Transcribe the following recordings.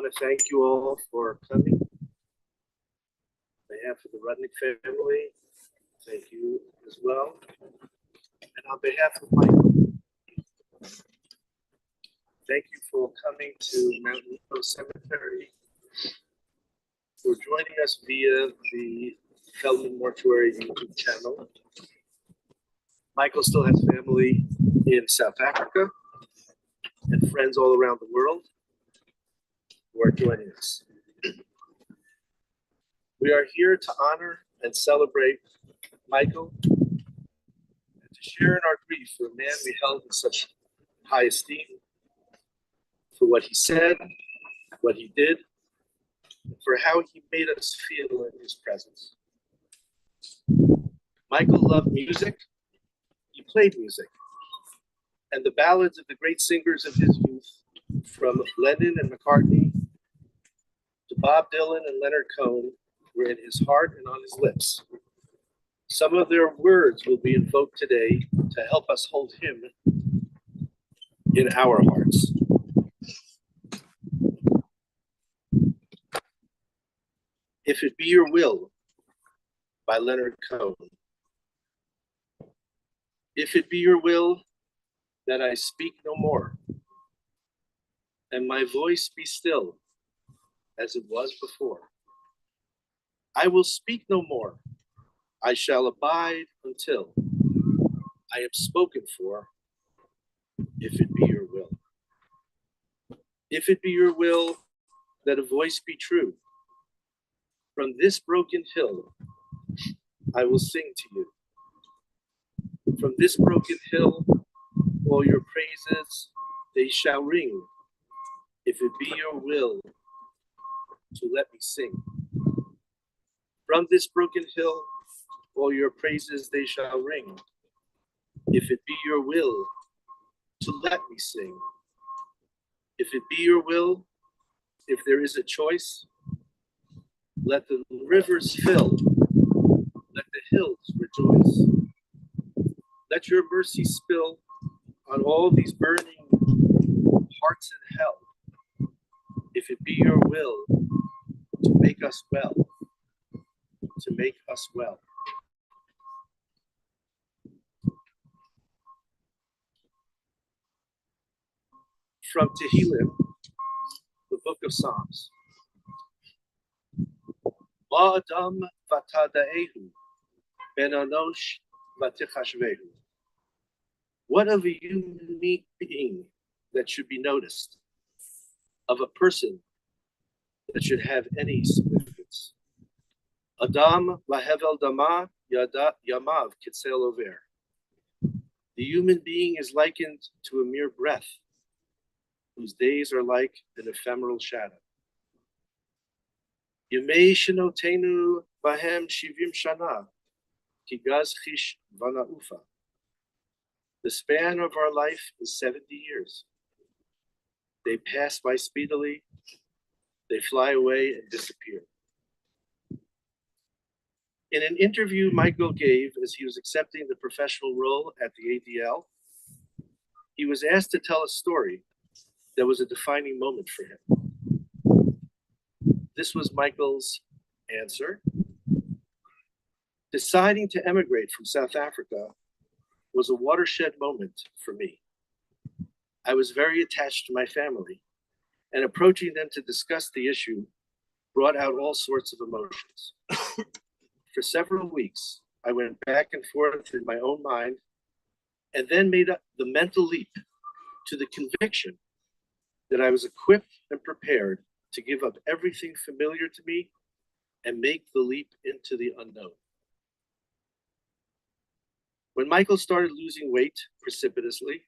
want to thank you all for coming. On behalf of the Rudnick family, thank you as well. And on behalf of Michael, thank you for coming to Mount Nebo Cemetery, for joining us via the Feldman Mortuary YouTube channel. Michael still has family in South Africa and friends all around the world who are joining us. We are here to honor and celebrate Michael and to share in our grief for a man we held in such high esteem, for what he said, what he did, and for how he made us feel in his presence. Michael loved music. He played music. And the ballads of the great singers of his youth, from Lennon and McCartney to Bob Dylan and Leonard Cohen, were in his heart and on his lips. Some of their words will be invoked today to help us hold him in our hearts. If It Be Your Will, by Leonard Cohen. If it be your will that I speak no more, and my voice be still as it was before, I will speak no more. I shall abide until I am spoken for, if it be your will. If it be your will that a voice be true, from this broken hill I will sing to you. From this broken hill all your praises they shall ring, if it be your will to let me sing. From this broken hill all your praises they shall ring, if it be your will to let me sing. If it be your will, if there is a choice, let the rivers fill, let the hills rejoice. Let your mercy spill on all these burning hearts in hell, if it be your will to make us well, to make us well. From Tehillim, the book of Psalms. Ma'adam vatadaehu, ben anosh vatichashvehu. What of a unique being that should be noticed, of a person that should have any significance? Adam lahevel dama yamav kitzel over. The human being is likened to a mere breath, whose days are like an ephemeral shadow. Yemei shenotenu bahem shivim shana, kigaz chish vanaufa. The span of our life is 70 years. They pass by speedily, they fly away and disappear. In an interview Michael gave as he was accepting the professional role at the ADL, he was asked to tell a story that was a defining moment for him. This was Michael's answer. Deciding to emigrate from South Africa was a watershed moment for me. I was very attached to my family, and approaching them to discuss the issue brought out all sorts of emotions. For several weeks, I went back and forth in my own mind, and then made up the mental leap to the conviction that I was equipped and prepared to give up everything familiar to me and make the leap into the unknown. When Michael started losing weight precipitously,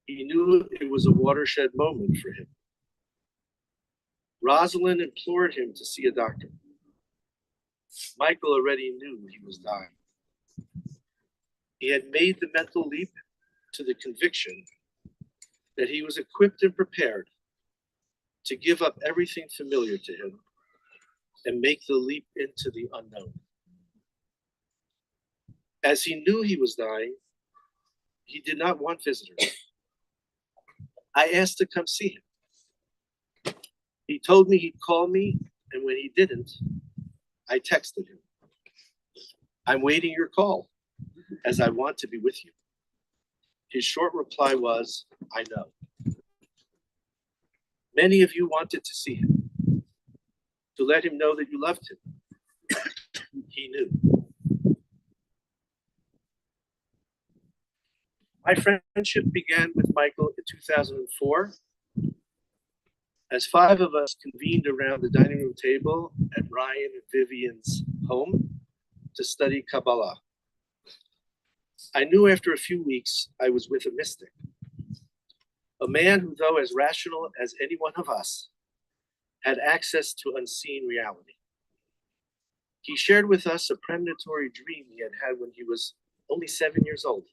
he knew it was a watershed moment for him. Rosalind implored him to see a doctor. Michael already knew he was dying. He had made the mental leap to the conviction that he was equipped and prepared to give up everything familiar to him and make the leap into the unknown. As he knew he was dying, he did not want visitors. I asked to come see him. He told me he'd call me, and when he didn't, I texted him. I'm waiting your call, as I want to be with you. His short reply was, I know. Many of you wanted to see him, to let him know that you loved him. He knew. My friendship began with Michael in 2004, as 5 of us convened around the dining room table at Ryan and Vivian's home to study Kabbalah. I knew after a few weeks I was with a mystic, a man who, though as rational as any one of us, had access to unseen reality. He shared with us a premonitory dream he had had when he was only 7 years old,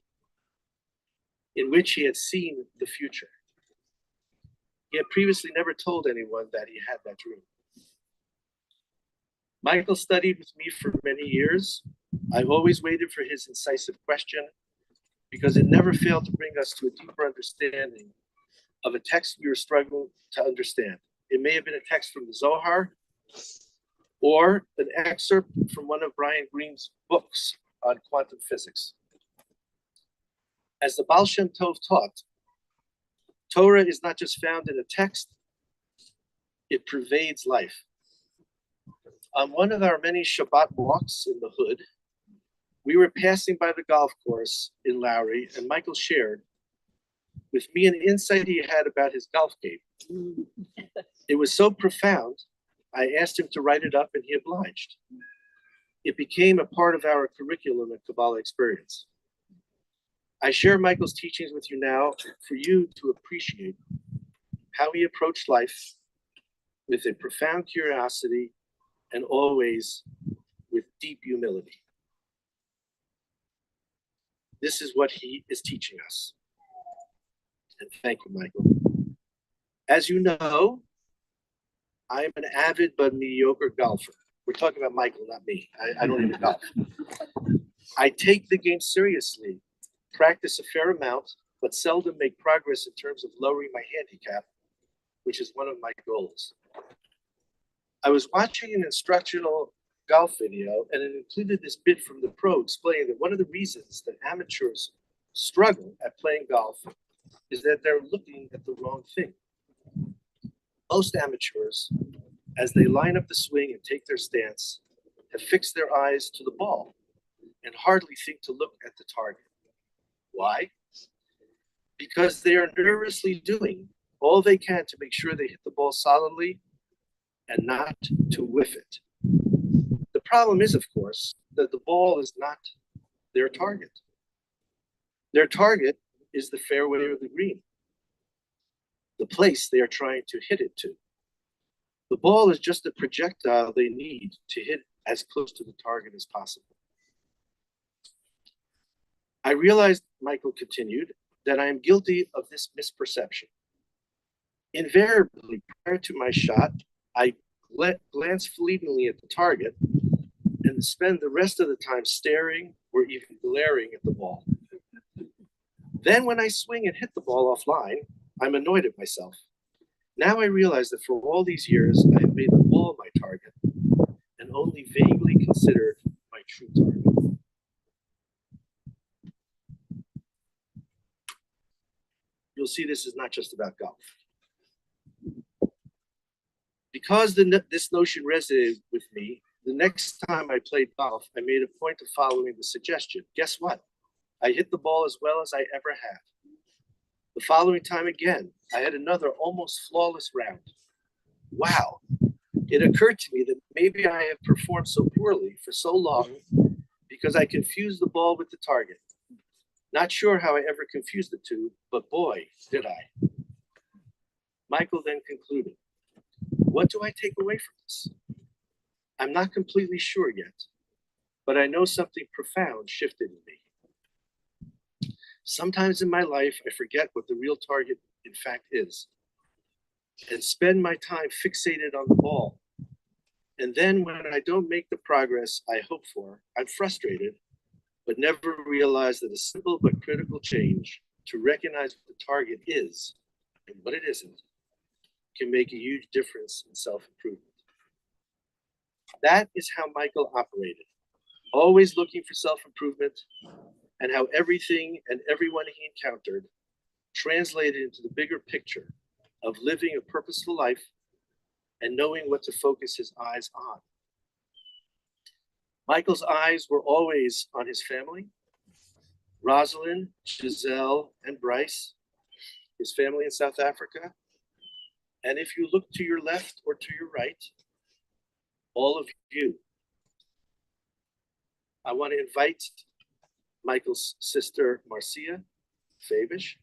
in which he had seen the future. He had previously never told anyone that he had that dream. Michael studied with me for many years. I've always waited for his incisive question because it never failed to bring us to a deeper understanding of a text we were struggling to understand. It may have been a text from the Zohar or an excerpt from one of Brian Greene's books on quantum physics. As the Baal Shem Tov taught, Torah is not just found in a text, it pervades life. On one of our many Shabbat walks in the hood, we were passing by the golf course in Lowry, and Michael shared with me an insight he had about his golf game. It was so profound, I asked him to write it up, and he obliged. It became a part of our curriculum at Kabbalah Experience. I share Michael's teachings with you now for you to appreciate how he approached life with a profound curiosity and always with deep humility. This is what he is teaching us. And thank you, Michael. As you know, I'm an avid but mediocre golfer. We're talking about Michael, not me. I don't even golf. I take the game seriously, practice a fair amount, but seldom make progress in terms of lowering my handicap, which is one of my goals. I was watching an instructional golf video, and it included this bit from the pro explaining that one of the reasons that amateurs struggle at playing golf is that they're looking at the wrong thing. Most amateurs, as they line up the swing and take their stance, have fixed their eyes to the ball and hardly think to look at the target. Why? Because they are nervously doing all they can to make sure they hit the ball solidly and not to whiff it. The problem is, of course, that the ball is not their target. Their target is the fairway or the green, the place they are trying to hit it to. The ball is just a projectile they need to hit as close to the target as possible. I realized, Michael continued, that I am guilty of this misperception. Invariably, prior to my shot, I glance fleetingly at the target and spend the rest of the time staring or even glaring at the ball. Then when I swing and hit the ball offline, I'm annoyed at myself. Now I realize that for all these years, I have made the ball my target and only vaguely considered my true target. You'll see this is not just about golf. Because this notion resonated with me, the next time I played golf, I made a point of following the suggestion. Guess what? I hit the ball as well as I ever have. The following time again, I had another almost flawless round. Wow. It occurred to me that maybe I have performed so poorly for so long because I confused the ball with the target. Not sure how I ever confused the two, but boy, did I. Michael then concluded, what do I take away from this? I'm not completely sure yet, but I know something profound shifted in me. Sometimes in my life, I forget what the real target in fact is and spend my time fixated on the ball. And then when I don't make the progress I hope for, I'm frustrated, but never realize that a simple but critical change to recognize what the target is and what it isn't can make a huge difference in self-improvement. That is how Michael operated, always looking for self-improvement, and how everything and everyone he encountered translated into the bigger picture of living a purposeful life and knowing what to focus his eyes on. Michael's eyes were always on his family, Rosalind, Giselle, and Bryce, his family in South Africa. And if you look to your left or to your right, all of you. I want to invite Michael's sister, Marcia Fabish,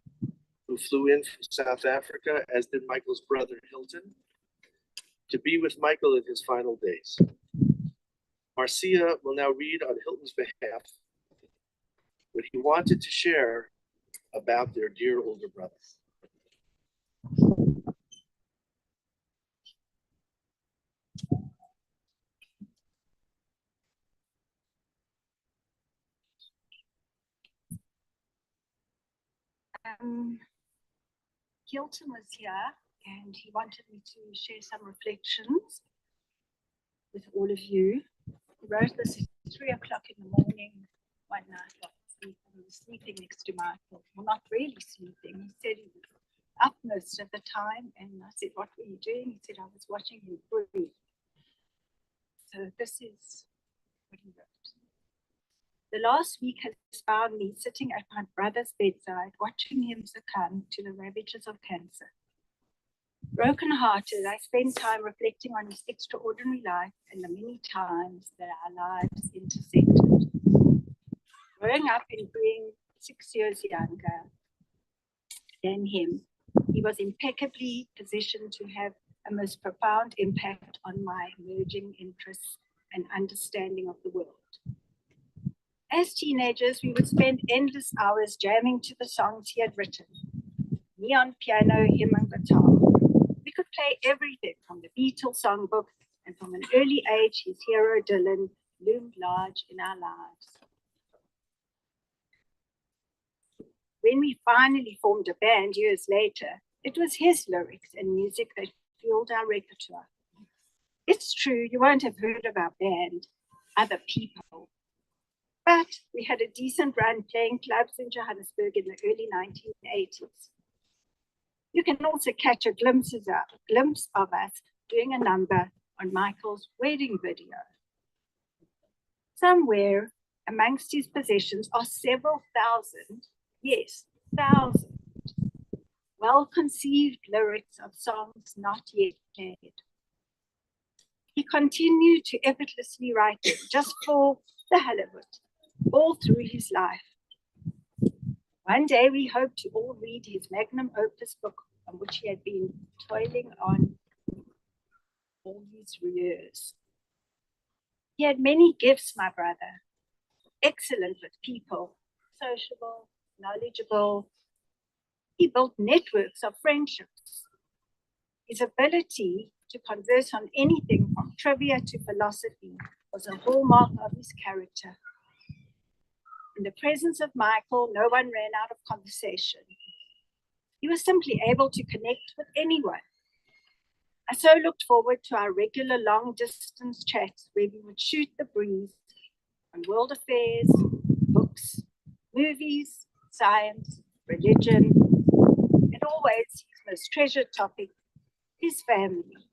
who flew in from South Africa, as did Michael's brother, Hilton, to be with Michael in his final days. Marcia will now read on Hilton's behalf what he wanted to share about their dear older brother. Hilton was here and he wanted me to share some reflections with all of you. He wrote this at 3 o'clock in the morning one night after sleep. He was sleeping next to Michael. Well, not really sleeping. He said he was up most of the time, and I said, "What were you doing?" He said, "I was watching him breathe." So this is what he wrote. The last week has found me sitting at my brother's bedside, watching him succumb to the ravages of cancer. Broken-hearted, I spend time reflecting on his extraordinary life and the many times that our lives intersected. Growing up and being 6 years younger than him, he was impeccably positioned to have a most profound impact on my emerging interests and understanding of the world. As teenagers, we would spend endless hours jamming to the songs he had written. Me on piano, him on guitar. We could play everything from the Beatles songbook, and from an early age, his hero Dylan loomed large in our lives. When we finally formed a band years later, it was his lyrics and music that fueled our repertoire. It's true, you won't have heard of our band, other people. But we had a decent run playing clubs in Johannesburg in the early 1980s. You can also catch a glimpse of us doing a number on Michael's wedding video. Somewhere amongst his possessions are several thousand, yes, thousands, well-conceived lyrics of songs not yet played. He continued to effortlessly write them just for the hell of it, all through his life. One day we hope to all read his magnum opus book on which he had been toiling on all these years. He had many gifts, my brother. Excellent with people, sociable, knowledgeable. He built networks of friendships. His ability to converse on anything from trivia to philosophy was a hallmark of his character. In the presence of Michael, no one ran out of conversation. He was simply able to connect with anyone. I so looked forward to our regular long-distance chats where we would shoot the breeze on world affairs, books, movies, science, religion, and always his most treasured topic, his family.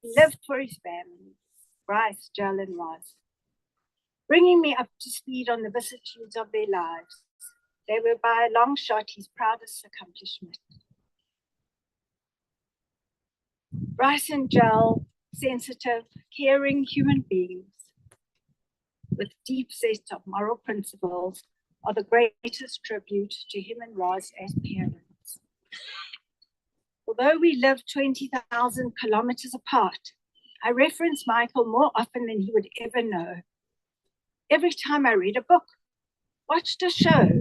He lived for his family, Bryce, Jill, and Roz, bringing me up to speed on the vicissitudes of their lives. They were by a long shot his proudest accomplishment. Bryce and Jill, sensitive, caring human beings with deep sets of moral principles, are the greatest tribute to him and Roz as parents. Although we live 20,000 kilometers apart, I reference Michael more often than he would ever know. Every time I read a book, watched a show,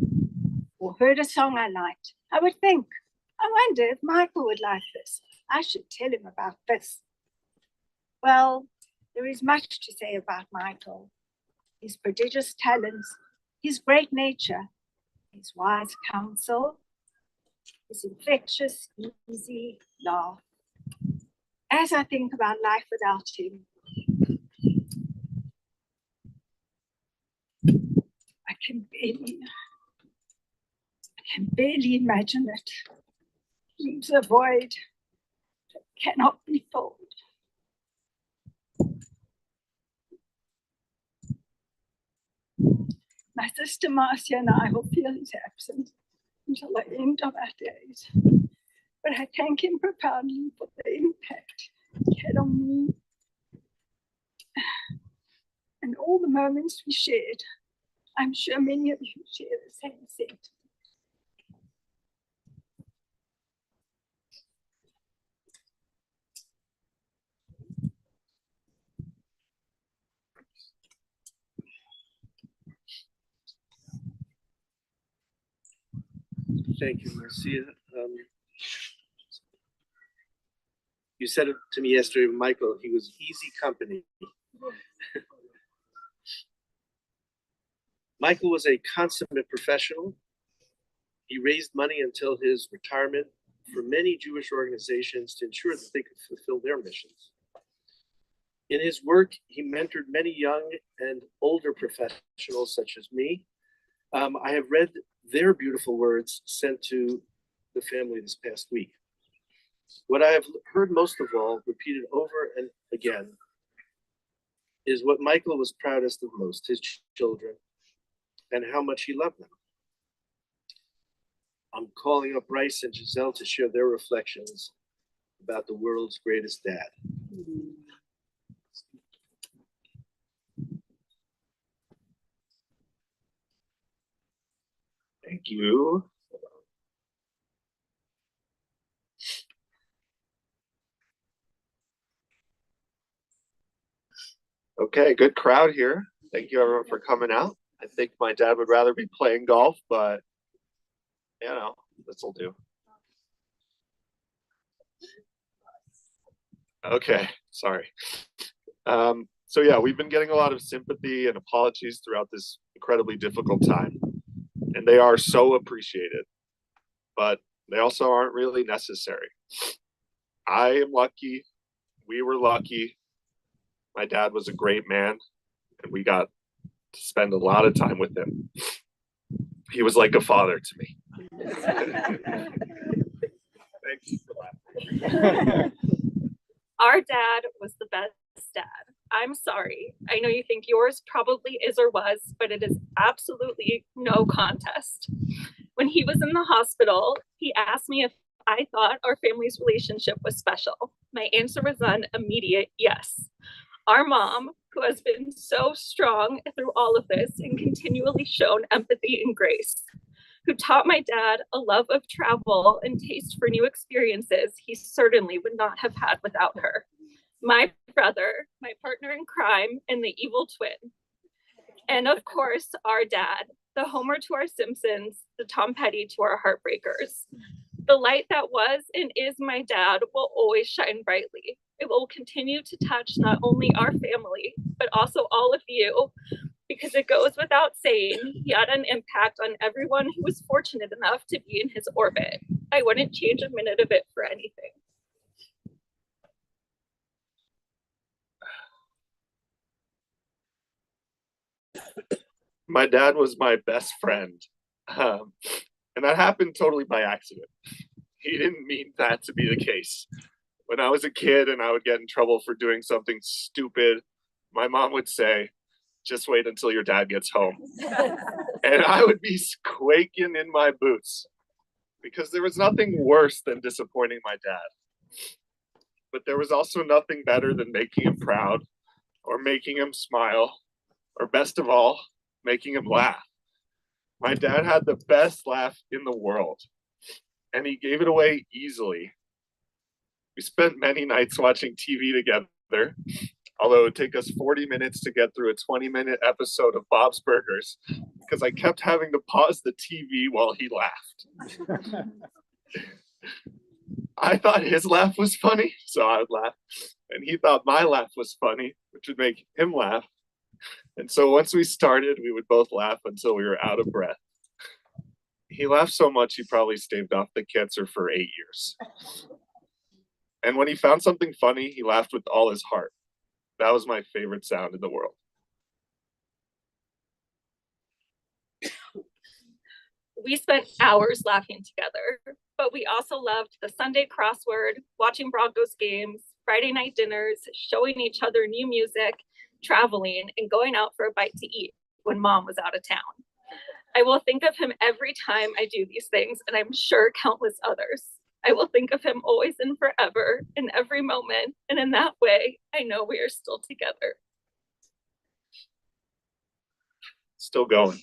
or heard a song I liked, I would think, I wonder if Michael would like this. I should tell him about this. Well, there is much to say about Michael. His prodigious talents, his great nature, his wise counsel, his infectious, easy laugh, as I think about life without him, I can barely imagine it. Leaves a void that cannot be filled. My sister Marcia and I will feel his absence until the end of our days. But I thank him profoundly for the impact he had on me and all the moments we shared. I'm sure many of you share the same sentiment. Thank you, Marcia. You said it to me yesterday, Michael, he was easy company. Michael was a consummate professional. He raised money until his retirement for many Jewish organizations to ensure that they could fulfill their missions. In his work, he mentored many young and older professionals such as me. I have read their beautiful words sent to the family this past week. What I have heard most of all, repeated over and again, is what Michael was proudest of most, his children, and how much he loved them. I'm calling up Bryce and Giselle to share their reflections about the world's greatest dad. Thank you. Okay, good crowd here. Thank you everyone for coming out. I think my dad would rather be playing golf, but you know, this will do. Okay, sorry. So yeah, we've been getting a lot of sympathy and apologies throughout this incredibly difficult time, and they are so appreciated, but they also aren't really necessary. I am lucky. We were lucky. My dad was a great man, and we got to spend a lot of time with him. He was like a father to me. Thank you for laughing. Our dad was the best dad. I'm sorry. I know you think yours probably is or was, but it is absolutely no contest. When he was in the hospital, he asked me if I thought our family's relationship was special. My answer was an immediate yes. Our mom, who has been so strong through all of this and continually shown empathy and grace, who taught my dad a love of travel and taste for new experiences he certainly would not have had without her. My brother, my partner in crime, and the evil twin. And of course, our dad, the Homer to our Simpsons, the Tom Petty to our Heartbreakers. The light that was and is my dad will always shine brightly. It will continue to touch not only our family, but also all of you, because it goes without saying, he had an impact on everyone who was fortunate enough to be in his orbit. I wouldn't change a minute of it for anything. My dad was my best friend. And that happened totally by accident. He didn't mean that to be the case. When I was a kid and I would get in trouble for doing something stupid, my mom would say, just wait until your dad gets home. And I would be quaking in my boots because there was nothing worse than disappointing my dad. But there was also nothing better than making him proud or making him smile, or best of all, making him laugh. My dad had the best laugh in the world, and he gave it away easily. We spent many nights watching TV together, although it would take us 40 minutes to get through a 20-minute episode of Bob's Burgers because I kept having to pause the TV while he laughed. I thought his laugh was funny, so I would laugh. And he thought my laugh was funny, which would make him laugh. And so once we started, we would both laugh until we were out of breath. He laughed so much he probably staved off the cancer for 8 years. And when he found something funny, he laughed with all his heart. That was my favorite sound in the world. We spent hours laughing together, but we also loved the Sunday crossword, watching Broncos games, Friday night dinners, showing each other new music, traveling, and going out for a bite to eat when Mom was out of town. I will think of him every time I do these things, and I'm sure countless others. I will think of him always and forever, in every moment, and in that way, I know we are still together. Still going.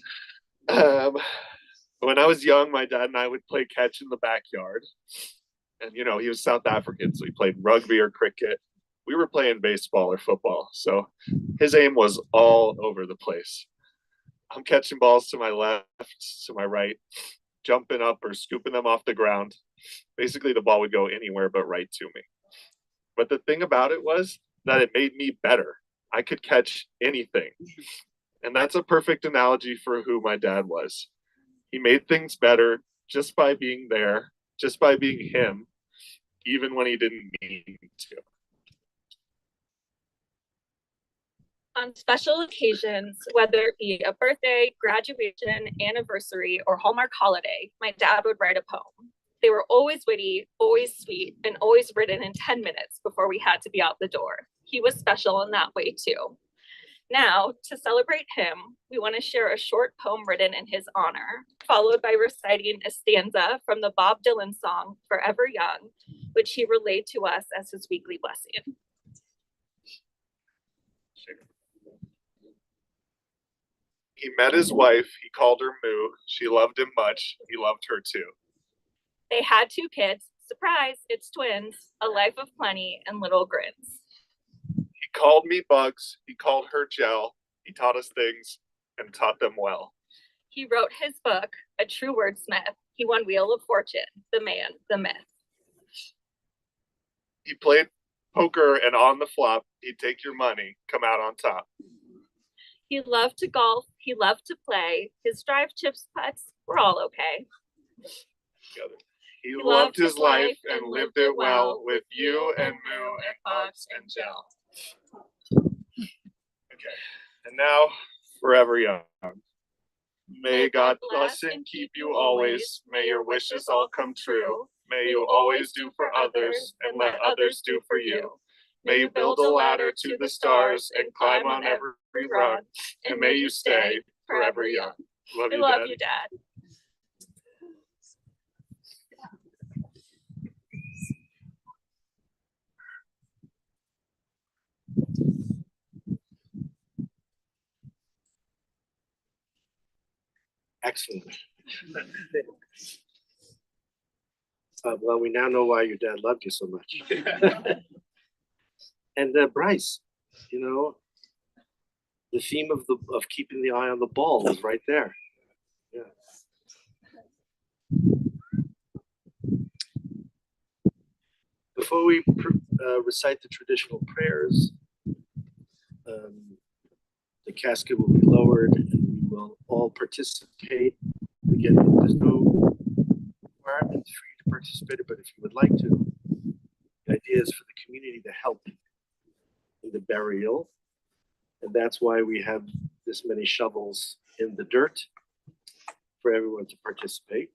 When I was young, my dad and I would play catch in the backyard. And, you know, he was South African, so he played rugby or cricket. We were playing baseball or football, so his aim was all over the place. I'm catching balls to my left, to my right, jumping up or scooping them off the ground. Basically, the ball would go anywhere but right to me. But the thing about it was that it made me better. I could catch anything. And that's a perfect analogy for who my dad was. He made things better just by being there, just by being him, even when he didn't mean to. On special occasions, whether it be a birthday, graduation, anniversary, or Hallmark holiday, my dad would write a poem. They were always witty, always sweet, and always written in 10 minutes before we had to be out the door. He was special in that way too. Now, to celebrate him, we want to share a short poem written in his honor, followed by reciting a stanza from the Bob Dylan song, Forever Young, which he relayed to us as his weekly blessing. He met his wife, he called her Moo. She loved him much, he loved her too. They had 2 kids, surprise, it's twins, a life of plenty and little grins. He called me Bugs, he called her Gel. He taught us things and taught them well. He wrote his book, A True Wordsmith. He won Wheel of Fortune, the man, the myth. He played poker, and on the flop, he'd take your money, come out on top. He loved to golf, he loved to play. His drive chips putts were all okay. Together. He loved his life and lived it well with you and Moo and Bugs and Gel. Okay, and now, forever young. May God bless and keep you always. May your wishes all come true. May you always do for others and let others do for you. May you build a ladder to the stars and climb on every rung. And may you stay forever young. Love you, love Dad. you, Dad. Excellent. Well, we now know why your dad loved you so much. And Bryce, you know, the theme of keeping the eye on the ball is right there. Yeah. Before we recite the traditional prayers, the casket will be lowered and we will all participate. Again, there's no requirement for you to participate, but if you would like to, the idea is for the community to help in the burial. And that's why we have this many shovels in the dirt for everyone to participate.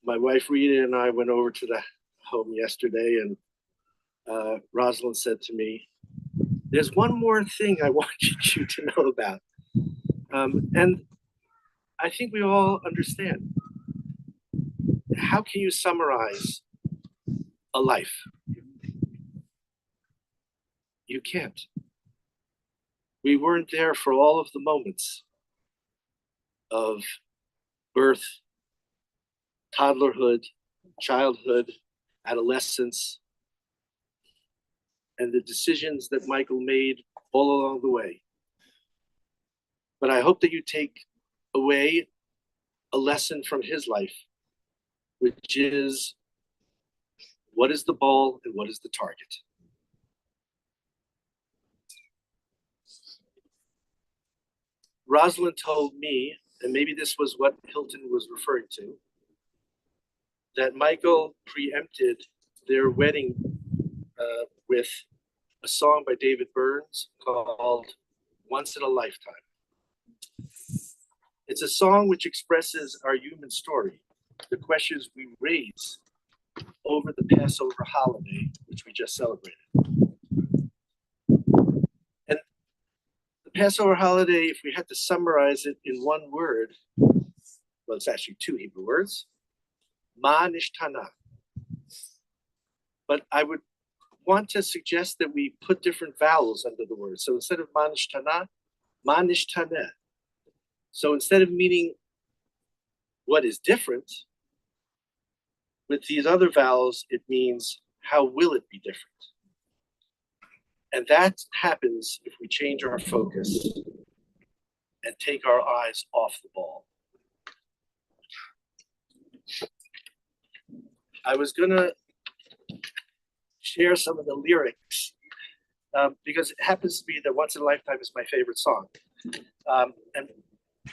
My wife Rita and I went over to the home yesterday, and Rosalind said to me, "There's one more thing I want you to know about." And I think we all understand. How can you summarize a life? You can't. We weren't there for all of the moments of birth, toddlerhood, childhood, adolescence, and the decisions that Michael made all along the way. But I hope that you take away a lesson from his life, which is, what is the ball and what is the target? Rosalind told me, and maybe this was what Hilton was referring to, that Michael preempted their wedding with a song by David Burns called Once in a Lifetime. It's a song which expresses our human story, the questions we raise over the Passover holiday, which we just celebrated. And the Passover holiday, if we had to summarize it in one word, well, it's actually two Hebrew words, ma nishtana. But I would want to suggest that we put different vowels under the word. So instead of ma nishtana, ma nishtaneh. So instead of meaning what is different, with these other vowels, it means how will it be different? And that happens if we change our focus and take our eyes off the ball. I was gonna share some of the lyrics because it happens to be that Once in a Lifetime is my favorite song. And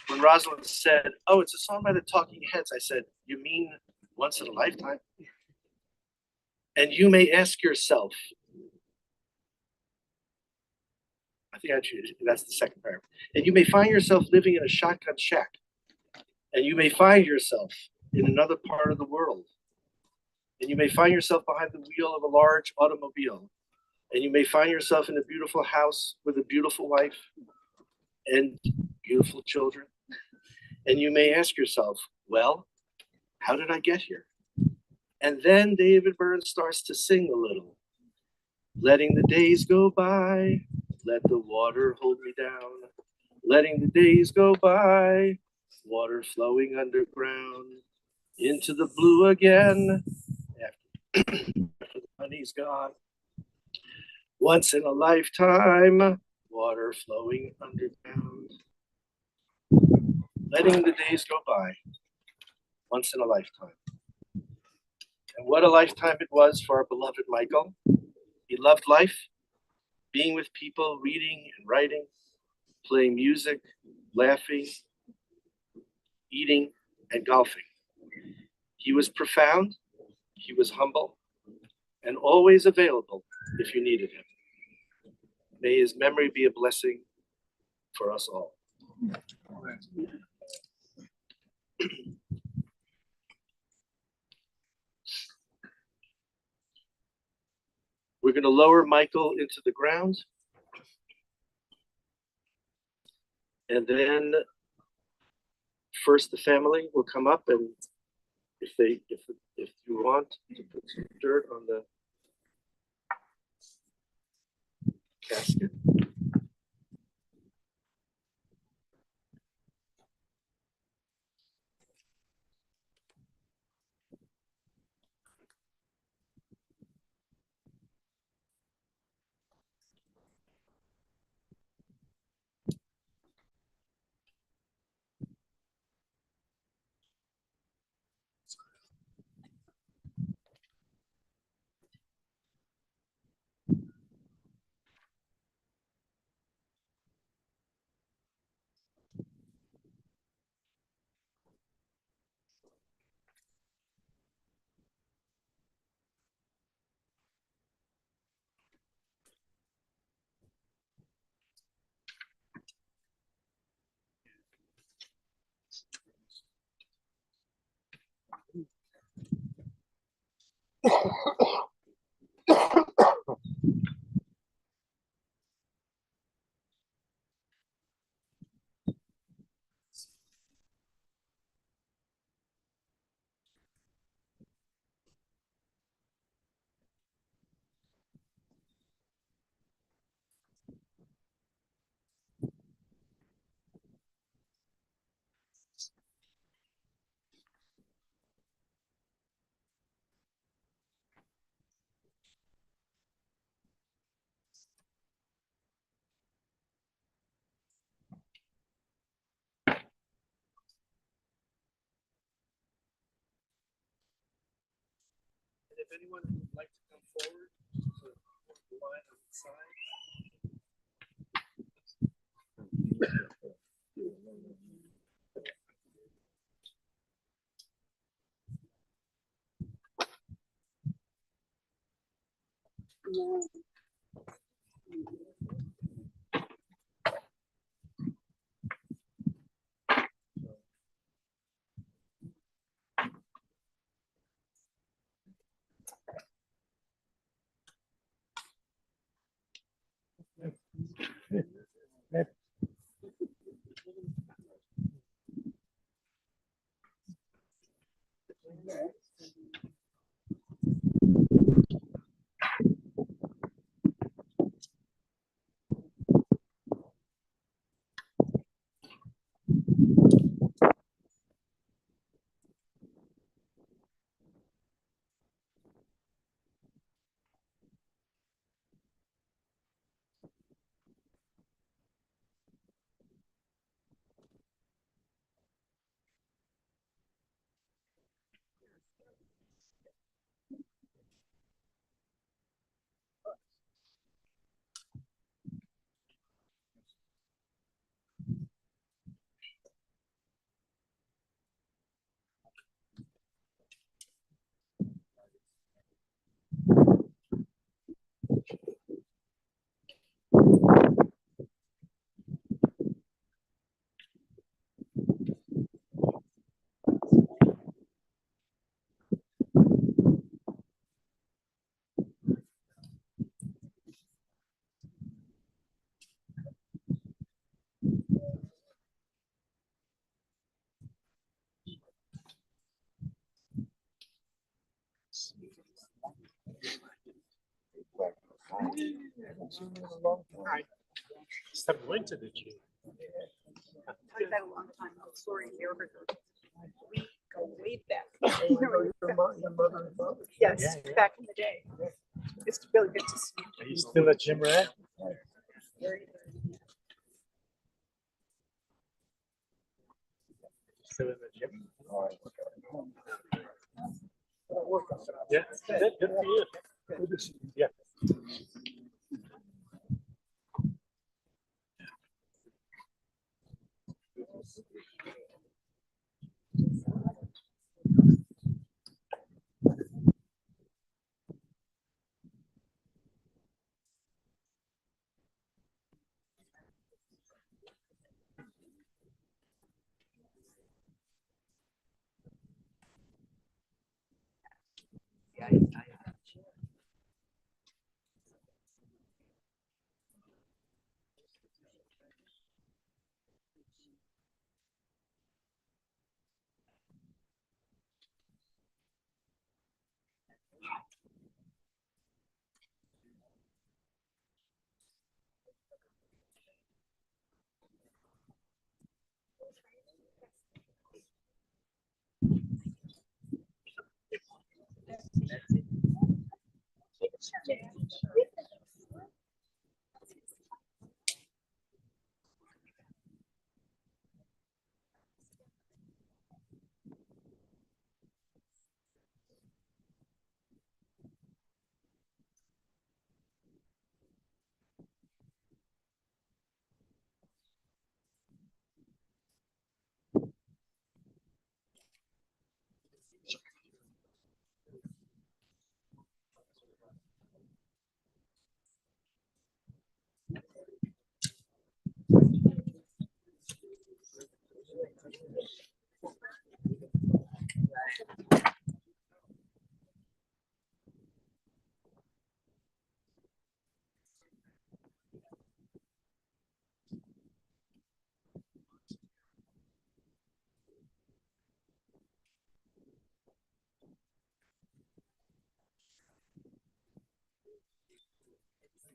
when Rosalind said, oh, it's a song by the Talking Heads, I said, you mean Once in a Lifetime? And you may ask yourself, I think actually that's the second paragraph. And you may find yourself living in a shotgun shack. And you may find yourself in another part of the world. And you may find yourself behind the wheel of a large automobile. And you may find yourself in a beautiful house with a beautiful wife and beautiful children. And you may ask yourself, well, how did I get here? And then David Burns starts to sing a little. Letting the days go by, let the water hold me down. Letting the days go by, water flowing underground. Into the blue again, after the honey's gone. Once in a lifetime, water flowing underground. Letting the days go by, once in a lifetime. And what a lifetime it was for our beloved Michael. He loved life, being with people, reading and writing, playing music, laughing, eating, and golfing. He was profound, he was humble, and always available if you needed him. May his memory be a blessing for us all. We're going to lower Michael into the ground. And then first the family will come up, and if you want to put some dirt on the casket. If anyone would like to come forward to the line on the side. Step winter, did you? We've had a long time. Sorry, here, but we go way back. Yes, Yeah, yeah. back in the day. It's really good to see you. Are you still at Jim Ray? Still in the gym? Yeah, good for you. Yeah.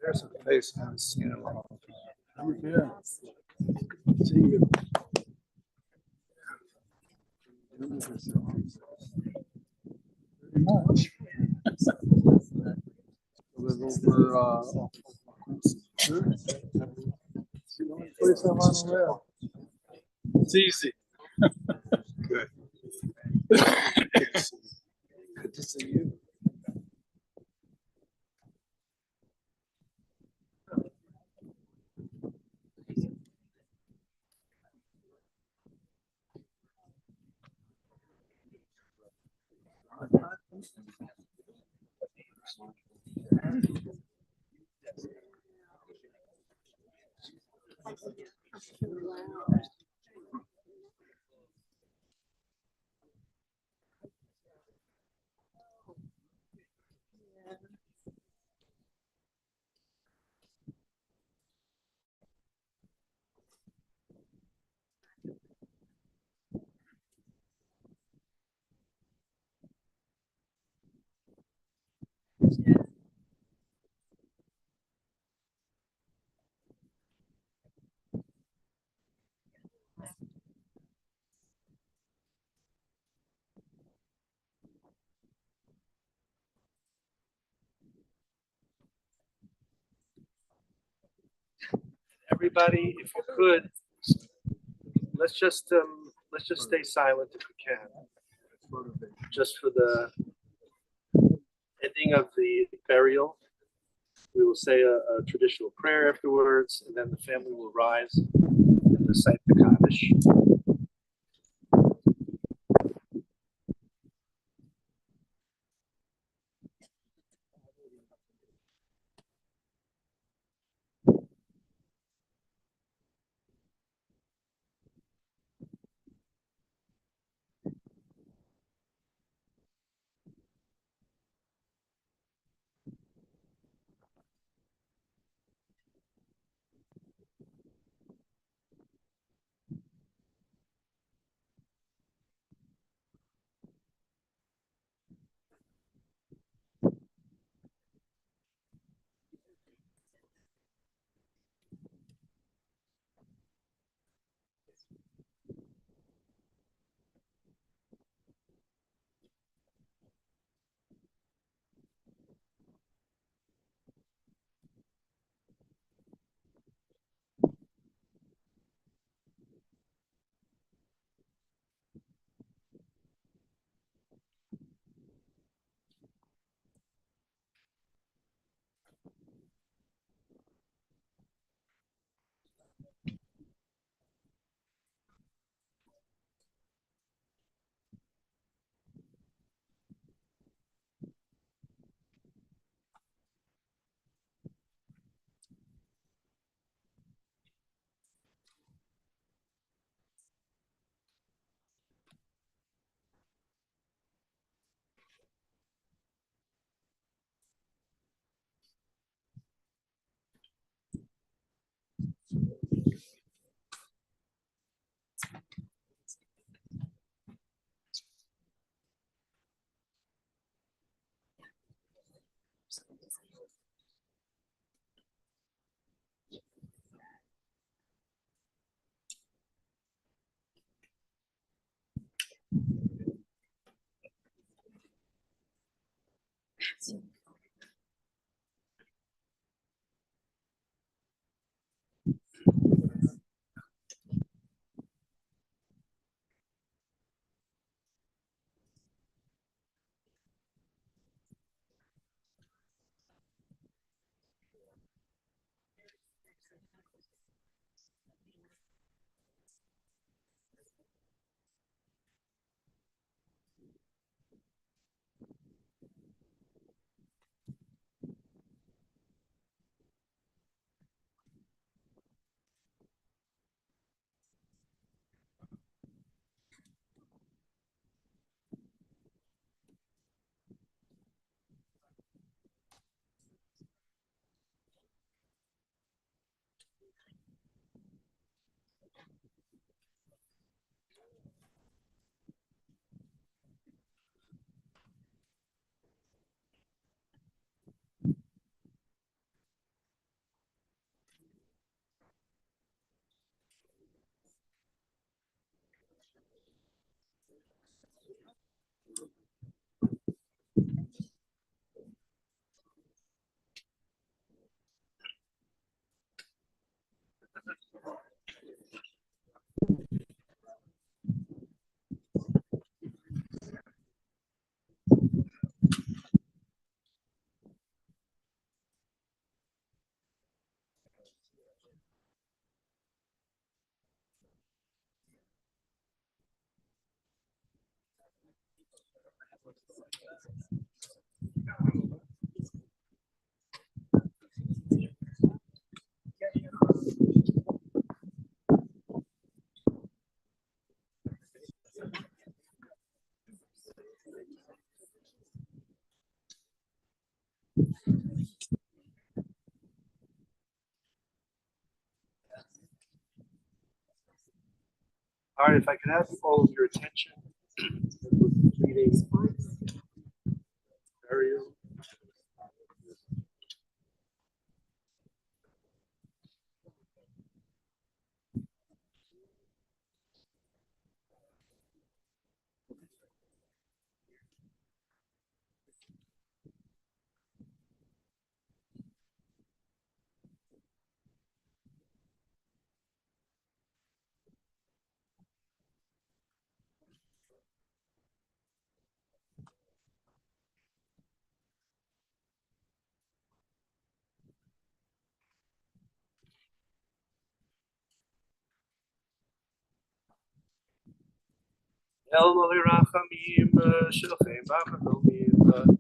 There's a place I haven't seen in a long time. Yeah. See you. Pretty much. Live over, it's the only place I want to live. It's easy. Good. Good to see you. Everybody, if you could, let's just stay silent if we can, just for the ending of the burial. We will say a traditional prayer afterwards, and then the family will rise and recite the Kaddish. All right, if I could have all of your attention. Reading burial. El Mali Rachamim, Shilchem Bachamim,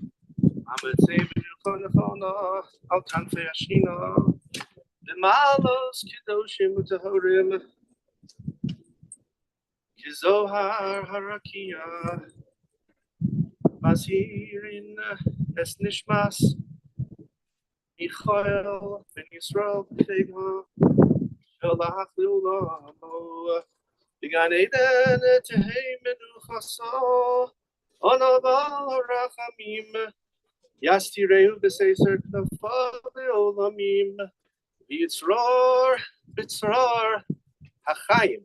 Amatzim Yukonachona, Al Kanfei Ashina, B'malos Kedoshim Utahorim, Kizohar Harakia, Mazirin Es Nishmas, Michael Ben Yisrael B'Fegma, Sholach Le'olamo, B'Gan Eden Tehei Menuchaso, Onabal Rachamim, Yastireu B'Seser Knafav Le'olamim, B'Yitzror, B'Yitzror, Hachayim,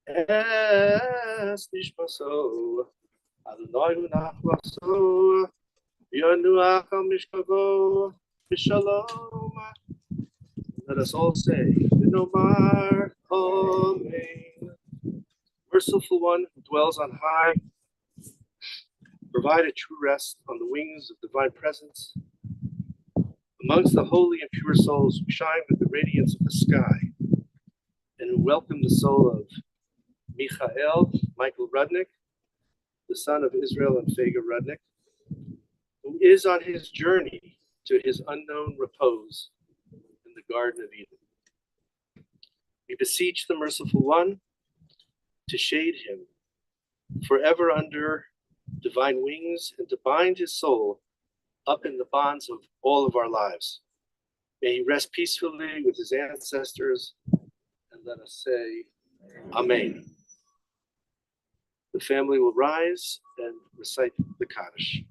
Es Nishmaso, Adonai Nachlaso, Yonuach Mishkavo, B'Shalom. Let us all say, Nomar, Amen. Merciful One who dwells on high, provide a true rest on the wings of divine presence. Amongst the holy and pure souls who shine with the radiance of the sky, and who welcome the soul of Michael Rudnick, the son of Israel and Fega Rudnick, who is on his journey to his unknown repose in the Garden of Eden. We beseech the Merciful One to shade him forever under divine wings and to bind his soul up in the bonds of all of our lives. May he rest peacefully with his ancestors, and let us say, Amen. The family will rise and recite the Kaddish.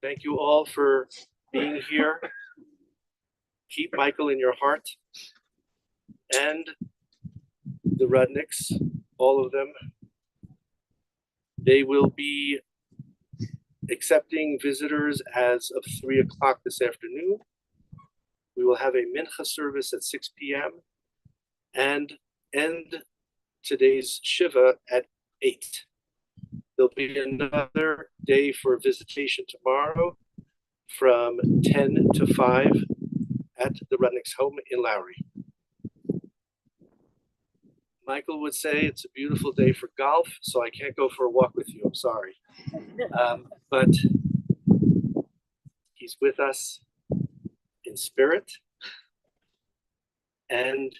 Thank you all for being here. Keep Michael in your heart and the Rudnicks, all of them. They will be accepting visitors as of 3 o'clock this afternoon. We will have a mincha service at 6 p.m. and end today's Shiva at 8. There'll be another day for visitation tomorrow from 10 to 5 at the Rudnick's home in Lowry. Michael would say it's a beautiful day for golf, so I can't go for a walk with you. I'm sorry. But he's with us in spirit and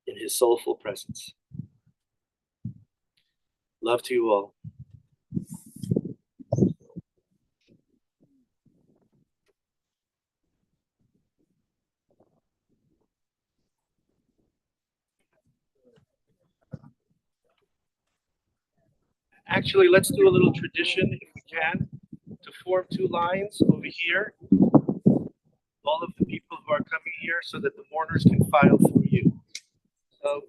in his soulful presence. Love to you all. Actually, let's do a little tradition, if we can, to form two lines over here. All of the people who are coming here so that the mourners can file through you. So